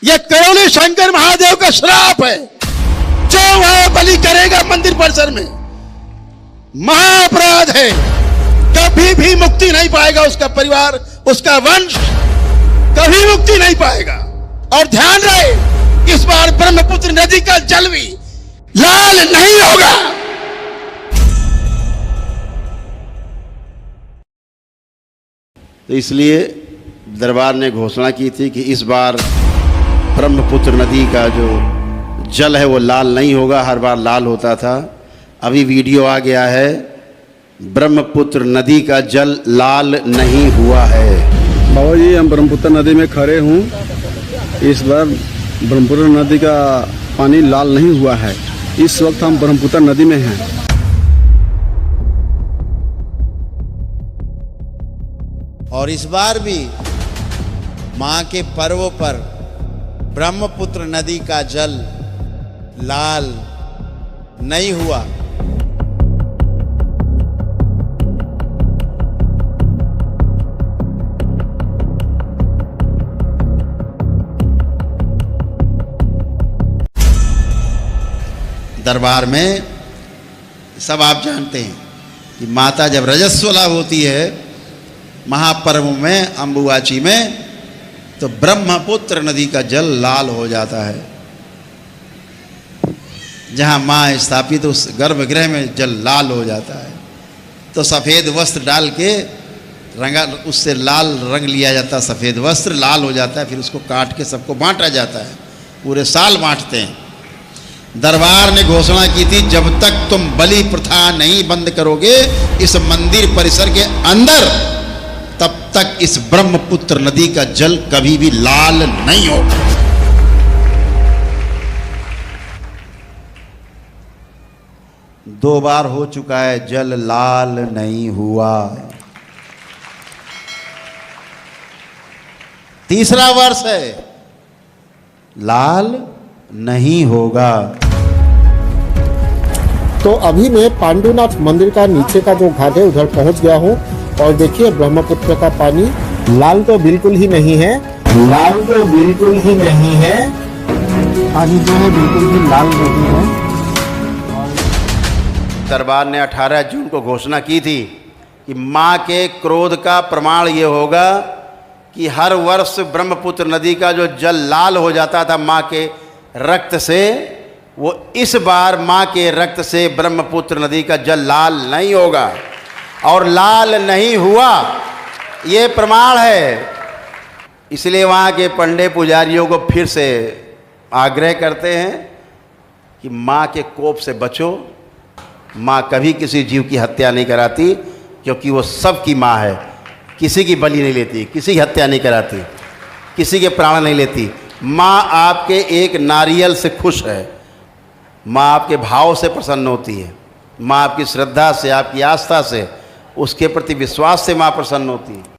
यह करौली शंकर महादेव का श्राप है। जो वह बलि करेगा मंदिर परिसर में महाअपराध है, कभी भी मुक्ति नहीं पाएगा उसका परिवार, उसका वंश कभी मुक्ति नहीं पाएगा। और ध्यान रहे, इस बार ब्रह्मपुत्र नदी का जल भी लाल नहीं होगा। तो इसलिए दरबार ने घोषणा की थी कि इस बार ब्रह्मपुत्र नदी का जो जल है वो लाल नहीं होगा। हर बार लाल होता था। अभी वीडियो आ गया है, ब्रह्मपुत्र नदी का जल लाल नहीं हुआ है। बाबा जी, हम ब्रह्मपुत्र नदी में खड़े हूँ। इस बार ब्रह्मपुत्र नदी का पानी लाल नहीं हुआ है। इस वक्त हम ब्रह्मपुत्र नदी में हैं। और इस बार भी मां के पर्व पर ब्रह्मपुत्र नदी का जल लाल नहीं हुआ। दरबार में सब आप जानते हैं कि माता जब रजस्वला होती है महापर्व में अम्बुवाची में, तो ब्रह्मपुत्र नदी का जल लाल हो जाता है। जहाँ माँ स्थापित उस गर्भगृह में जल लाल हो जाता है। तो सफ़ेद वस्त्र डाल के रंगा, उससे लाल रंग लिया जाता है। सफ़ेद वस्त्र लाल हो जाता है, फिर उसको काट के सबको बांटा जाता है। पूरे साल बांटते हैं। दरबार ने घोषणा की थी, जब तक तुम बलि प्रथा नहीं बंद करोगे इस मंदिर परिसर के अंदर, तब तक इस ब्रह्मपुत्र नदी का जल कभी भी लाल नहीं होगा। दो बार हो चुका है जल लाल नहीं हुआ। तीसरा वर्ष है, लाल नहीं होगा। तो अभी मैं पांडुनाथ मंदिर का नीचे का जो घाट है उधर पहुंच गया हूं और देखिए ब्रह्मपुत्र का पानी लाल तो बिल्कुल ही नहीं है। लाल तो बिल्कुल ही नहीं है। पानी जो है बिल्कुल भी लाल नहीं है। दरबार ने 18 जून को घोषणा की थी कि माँ के क्रोध का प्रमाण ये होगा कि हर वर्ष ब्रह्मपुत्र नदी का जो जल लाल हो जाता था माँ के रक्त से, वो इस बार माँ के रक्त से ब्रह्मपुत्र नदी का जल लाल नहीं होगा। और लाल नहीं हुआ ये प्रमाण है। इसलिए वहाँ के पंडे पुजारियों को फिर से आग्रह करते हैं कि माँ के कोप से बचो। माँ कभी किसी जीव की हत्या नहीं कराती, क्योंकि वो सबकी माँ है। किसी की बलि नहीं लेती, किसी की हत्या नहीं कराती, किसी के प्राण नहीं लेती। माँ आपके एक नारियल से खुश है। माँ आपके भाव से प्रसन्न होती है। माँ आपकी श्रद्धा से, आपकी आस्था से, उसके प्रति विश्वास से माँ प्रसन्न होती है।